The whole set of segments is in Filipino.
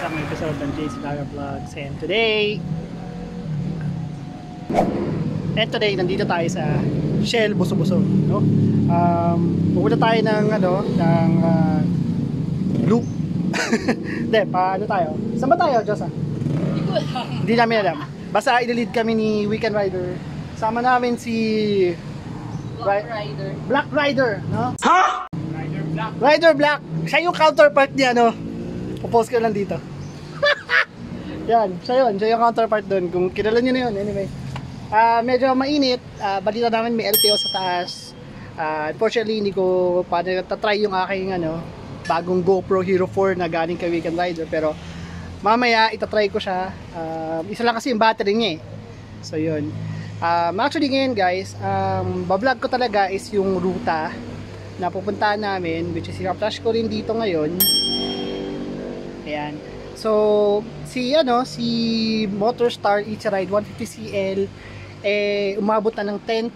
isang episode ng JC Laga Vlogs. And today nandito tayo sa Shell Buso-Buso, no? Pupunta tayo ng loop. Hindi, paano tayo? Saan ba tayo, Josa? Hindi namin alam. Basta i-lead kami ni Weekend Rider. Sama namin si Black Rider, no? Ha? Rider Black. Siya yung counterpart niya, no? Popost ko lang dito. Yan, siya yung counterpart doon. Kung kilala niyo na yun, anyway. Medyo mainit. Balita namin may LTO sa taas. Unfortunately, hindi ko pa natatry yung aking bagong GoPro Hero 4 na galing kay Weekend Rider. Pero mamaya, itatry ko siya. Isa lang kasi yung battery niya eh. So yun. Actually ngayon guys, bablog ko talaga is yung ruta na pupuntahan namin, which is i-flash ko rin dito ngayon. Ayan. So, si Motorstar Easy Ride 150cl umabot na ng 10,000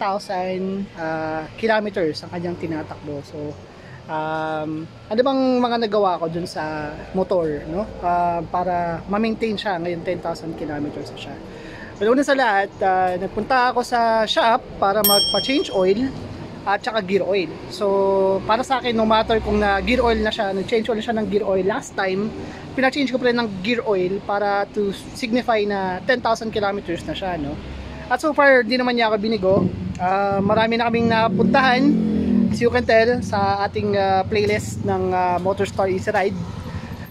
kilometers ang kanyang tinatakbo. So, ano bang mga nagawa ko dun sa motor, no? Para ma-maintain siya ngayon 10,000 kilometers na siya. Pero una sa lahat, nagpunta ako sa shop para magpa-change oil at saka gear oil. So, para sa akin, no matter kung na gear oil na siya, nag-change oil na siya ng gear oil last time, pina-change ko pa rin ng gear oil para to signify na 10,000 kilometers na siya, no? At so far, di naman niya ako binigo. Marami na kaming napuntahan, as you can tell, sa ating playlist ng Motorstar Easy Ride.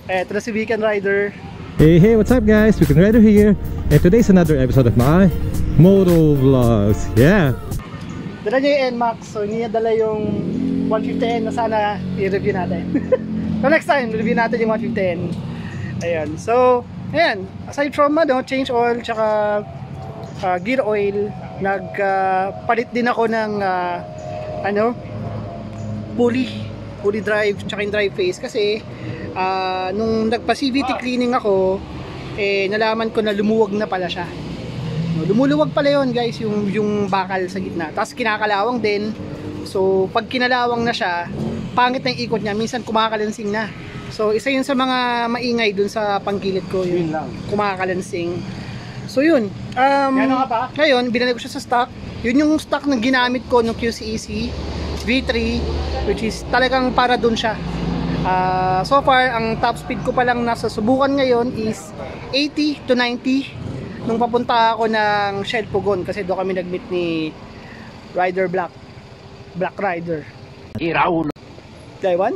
Ito na si Weekend Rider. Hey, what's up guys? Weekend Rider here. And today's another episode of my Moto Vlogs. Yeah! Dala niya yung NMAX, so hindi niya dala yung 150N na sana i-review natin. So next time, review natin yung 150N. Ayan, so, ayan, aside from change oil, tsaka gear oil, nagpalit din ako ng pulley drive, tsaka yung drive face. Kasi, nung nagpa-CVT cleaning ako, nalaman ko na lumuwag na pala siya. Lumuluwag pala yun guys, yung bakal sa gitna. Tapos kinakalawang din. So pag kinalawang na siya, pangit na yung ikot niya. Minsan kumakalansing na. So isa yun sa mga maingay dun sa panggilid ko, yung kumakalansing. So yun, ngayon binalik ko siya sa stock. Yun yung stock na ginamit ko ng QCEC V3, which is talagang para dun siya. So far, ang top speed ko pa lang nasa subukan ngayon is 80 to 90 nung papunta ako ng Shell Pugon, kasi doon kami nag-meet ni Rider Black Rider Iraulo Taiwan.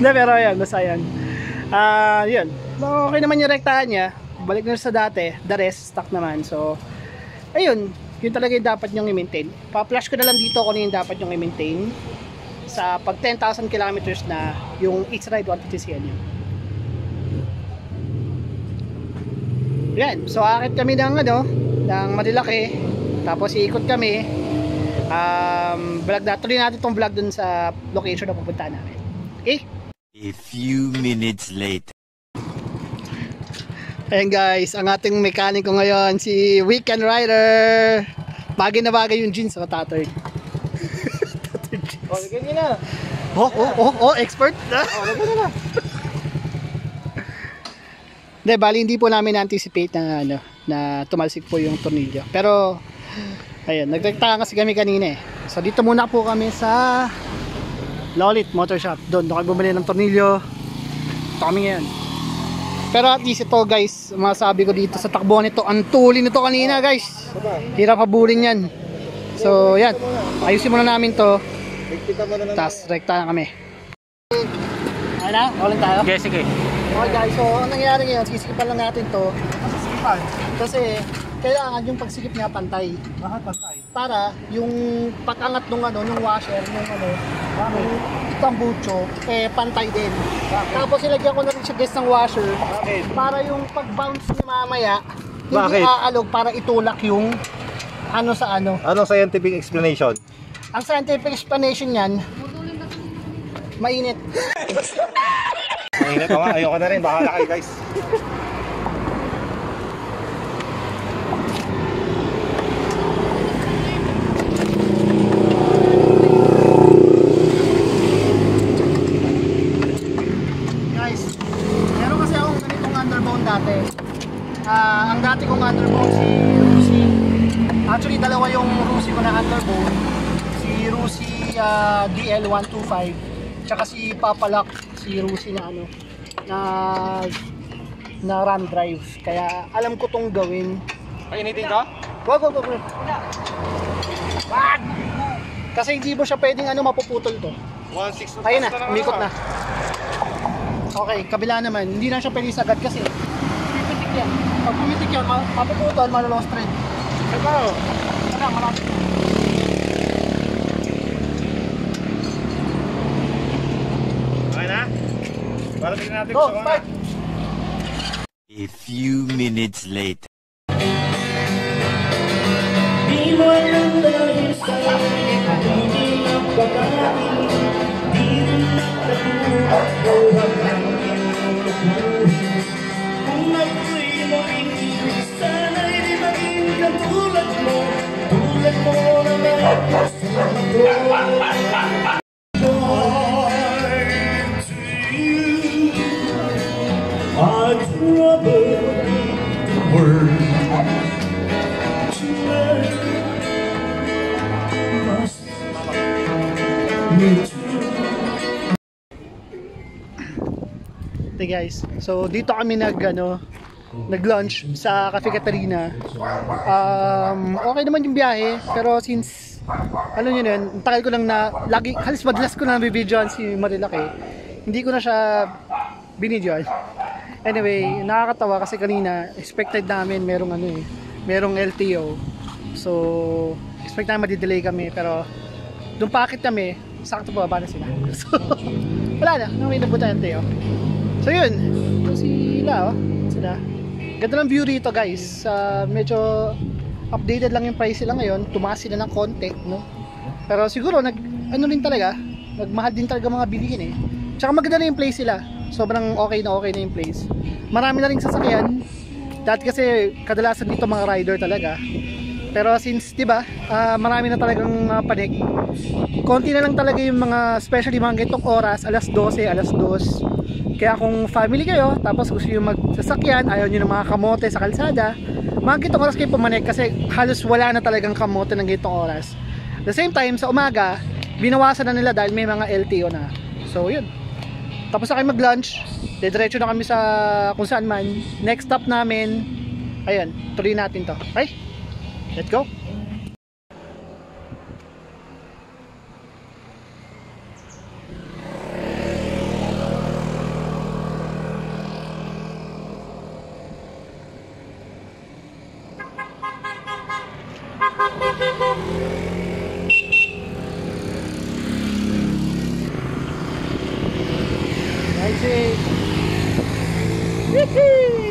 Hindi, pero yan, basta yan. Yun, okay naman yung rektahan niya, balik na sa dati, the rest stock naman. So ayun, yun talaga yung dapat nyong i-maintain. Pa-flash ko na lang dito kung yung dapat nyong i-maintain sa pag 10,000 kilometers na yung Easy Ride 150cl nyo. Yan, so akit kami ng Marilaki, tapos iikot kami. Tuloy natin itong vlog dun sa location na pupuntahan namin. Okay? A few minutes later. Ayan guys, ang ating mekaniko ngayon, si Weekend Rider. Bagay na bagay yung jeans sa tatay. Oh, lagyan nyo na. Expert. Lagyan nyo na. Hindi, bali hindi po namin na-anticipate na tumalsik po yung tornilyo. Pero ayun, nagrektahan kasi kami kanina eh. So dito muna po kami sa Lolit Motor Shop. Doon kami bumili ng tornilyo. Ito kami ngayon. Pero at least ito guys, masabi ko dito sa takbuhan nito, ang tuli nito kanina guys. Hirap habulin yan. So yan, ayusin muna namin to. Tapos rektahan kami. Ayun na, ulit tayo. Okay, sige. Okay guys, so ang nangyari ngayon, sisikipan lang natin to. Kasi kailangan yung pagsikip niya pantay. Bakit pantay? Para yung pag-angat nung washer, yung tambucho, pantay din. Tapos ilagyan ko na rin siya guys ng washer. Para yung pag-bounce niya mamaya, hindi aalog para itulak yung sa ano. Anong scientific explanation? Ang scientific explanation niyan, mainit. Mainit nga, ayoko na rin, bahala kayo guys. Guys, Actually, dalawa yung Rusi ko na underbone. Si Rusi DL125, tsaka si Papalak, si Rusi na ano, na ram drive. Kaya alam ko tong gawin. Painitin ka? Wag. Wag! Kasi hindi mo siya pwedeng ano, mapuputol to. 1.6 Ayun na, umikot na. Okay, kabila naman. Hindi na siya pwedeng sagad kasi pipitik yan. Pag pumitik yan, mapuputol, malolost thread. Ito, wala, marami. Okay na? Para tignan natin Go, gusto ko start! na. A few minutes later. Di mo alam dahil sa hindi ng pag-aari, di rin nakatulog ko hanggang inulukuhin. Kung ako'y maging sana'y di maging katulad mo na may puso na to. Born to you, I trouble the world. Okay guys, so dito kami nag-lunch sa Cafe Catarina. Okay naman yung biyahe, pero since ano yun yun, tagal ko lang na lagi, halos madalas ko na nabibidyoan si Marilaki, hindi ko na siya binidyoan. Anyway, nakakatawa kasi kanina expected namin merong LTO. So expect namin madidelay kami, pero doon paakit kami, sakto pa ba na sila. So wala na, may nabutan LTO. So yun, ito sila sila. Ganda ng view rito guys. Medyo updated lang yung price nila ngayon. Tumaas sila ng konti, no? Pero siguro nagmahal din talaga mga bilihin eh. Tsaka maganda na yung place sila. Sobrang okay na yung place. Marami na ring sasakyan. Dati kasi kadalasan dito mga rider talaga. Pero since 'di ba, marami na talagang panik. Konti na lang talaga yung mga, especially mga ganitong oras, alas 12, alas 2. Kaya kung family kayo, tapos gusto nyo magsasakyan, ayaw nyo ng mga kamote sa kalsada, mga ganitong oras kayo pumanik kasi halos wala na talagang kamote ng ganitong oras. At the same time, sa umaga, binawasan na nila dahil may mga LTO na. So yun. Tapos na kayo mag-lunch, diretso na kami sa kung saan man. Next stop namin, ayun, tuloy natin to. Okay? Let's go!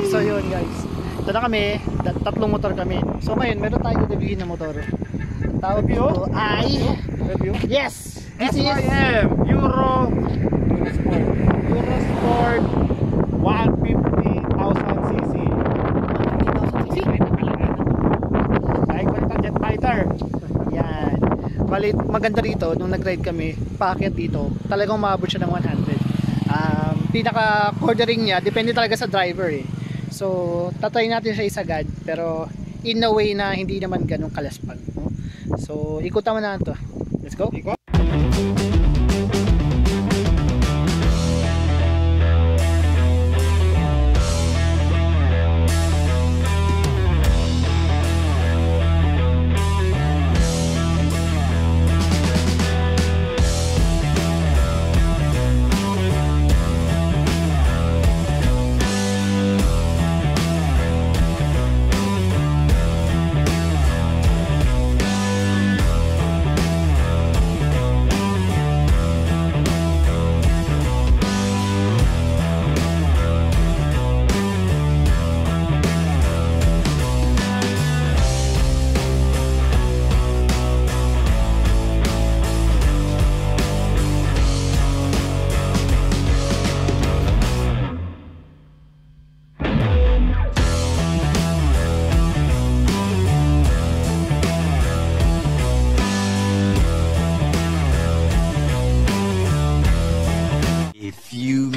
So yun guys, ito na kami, tatlong motor kami. So ngayon meron tayong reviewin na motor. Tawag dito ay review. Yes, this is Euro Sport 150,000cc. Ay, jet fighter. Yan. Balit maganda rito nung nag-ride kami, paakyat dito, talagang maabot siya ng 100. Pinaka quartering niya depende talaga sa driver eh. So tatry natin siya isagad, pero in a way na hindi naman ganun kalaspag, no? So ikutan mo na ito. Let's go.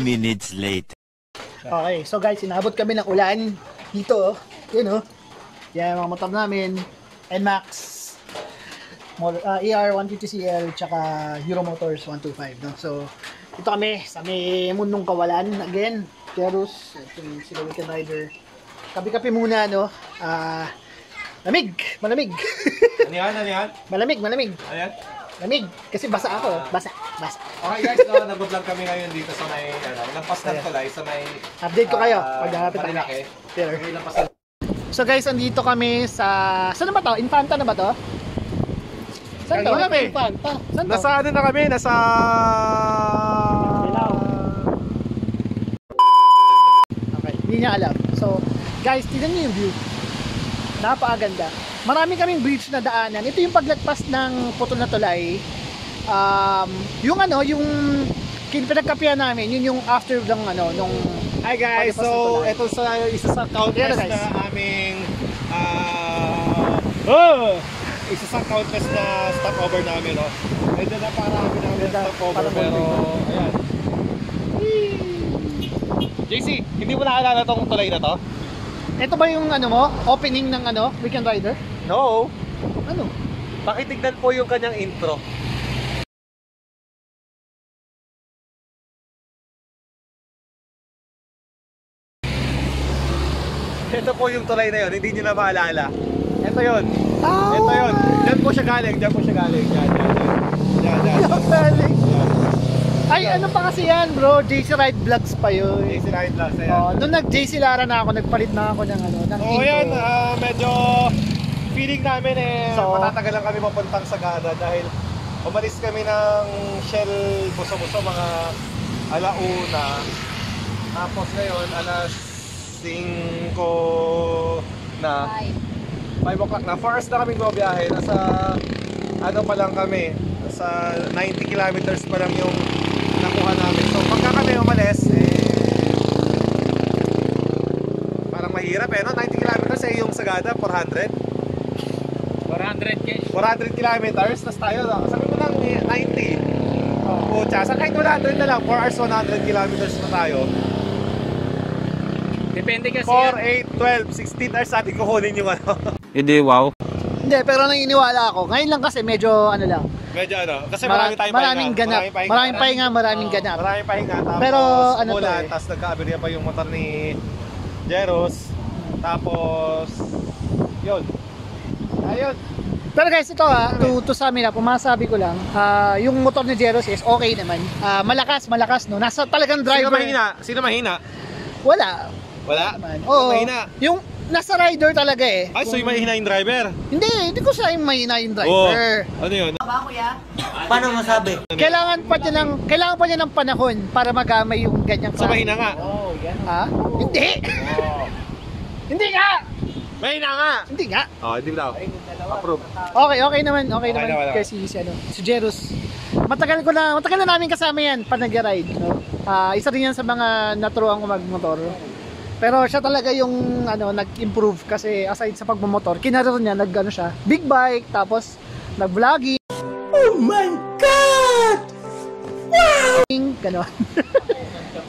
minutes later. Okay, so guys, inabot kami ng ulan dito, yun oh. Yan mga motor namin. NMAX, ER150CL, tsaka Euromotors 125. No? So, ito kami sa may mundong kawalan. Again, Jerus, itong sila Weekend Rider. Kapi-kapi muna, no? Malamig. Ano yan? Malamig. Ayan. Lamig. Kasi basa ako. Basa. Okay guys, no, nag-vlog kami ngayon dito sa may, lampas ng tulay, sa may... Update ko kayo pag nakapit ako. Marilaki. There. May lampas ng... So guys, andito kami sa... Saan na ba to? Infanta na ba to? Saan to? Wala ba eh. Infanta. Saan to? Nasa ano na kami? Nasa... Okay, hindi niya alam. So, guys, tignan niyo yung view. Napakaganda. Marami kaming bridge na daanan. Ito yung paglagpas ng putol na tulay. Yung pinagkapihan namin, yun yung after ng nung Hi guys, paglagpas ng so tulay. ito sa isa sa countless Guys. na aming isa sa countless na stopover namin, no. Ito na parami namin Ganda, stopover, parang pero ayan. JC, hindi mo naalala tong tulay na to? Ito ba yung opening ng Weekend Rider? No. Ano? Pakitignan po yung kanyang intro. Ito po yung tulay na yun, hindi nyo na maalala. Ito yun. Oh! Ito yun. Diyan po siya galing. Yan. Galing. Ay, ano pa kasi yan, bro? JC Ride Vlogs pa yun. JC Ride Plus, ayan. Oh, nung nag-JC Lara na ako, nagpalit na ako ng ng Oo, intro. yan. Medyo feeling namin So, matatagal lang kami mapuntang Sagada dahil umalis kami ng Shell Buso-Buso mga alauna. Tapos ngayon, alas 5 na. 5 o'clock na. 4 hours na kami bumabiyahe. Nasa pa lang kami. Nasa 90 kilometers pa lang yung nakuha namin. So pagka kami umalis, parang mahirap no? 90 kilometers yung Sagada, 400 kilometers. Tapos tayo, sabi mo lang 90. Pucha, sa kahit 100 na lang, 4 hours, 100 kilometers na tayo. Depende kasi 4, 8, 12, 16 hours natin kukunin yung Hindi, wow. Hindi, pero naniniwala ako. Ngayon lang kasi medyo lang. Medyo kasi marami tayong maraming ganap. Maraming pahinga, ganap. Maraming pahinga. Tapos Pero ano to umulan, eh. tapos nagka-aberya pa yung motor ni Jeros. Tapos yun. Ayun. Pero guys, ito to sum it up, masasabi ko lang, yung motor ni Jeros is okay naman. Malakas, no. Nasa talagang driver. Sino mahina? Wala. Wala? Oo. Mahina. Yung nasa rider talaga eh. Ay, so yung mahina yung driver? Hindi ko siya yung mahina yung driver. Ano yun? Paano masabi? Kailangan pa niya ng panahon para magamay yung ganyang So mahina nga? Ha? Hindi. Hindi nga. Mahina nga! Hindi nga. Hindi daw. Approve. Okay naman naman. kasi si Jeros. Matagal na namin kasama yan pa nag-ride, no. Isa rin yan sa mga naturuan ko magmotor. Pero siya talaga yung nag-improve kasi aside sa pagmomotor, kinarir niya siya, big bike, tapos nag-vlogging. Oh my god! Wow! Ganon.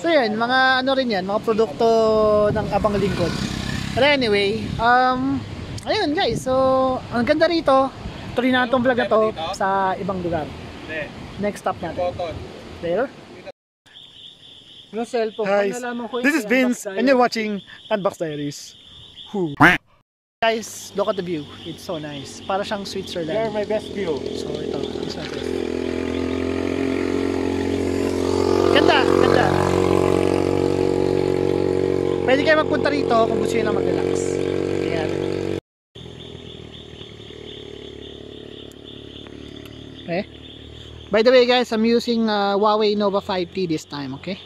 So yun, mga rin yan, mga produkto ng Abang Lingkod. But anyway, ayun guys, so ang ganda rito. Tuloy na itong vlog na to sa ibang lugar. Next stop natin. There. Yung cellphone, Guys, this is Vince and you're watching Unbox Diaries. Guys, look at the view. It's so nice. Para siyang Switzerland. You're my best view. So ito, isa natin. Ganda. Pwede kayo magpunta rito kung gusto nyo lang mag-relax. Tingnan natin. Okay. By the way guys, I'm using Huawei Nova 5T this time, okay?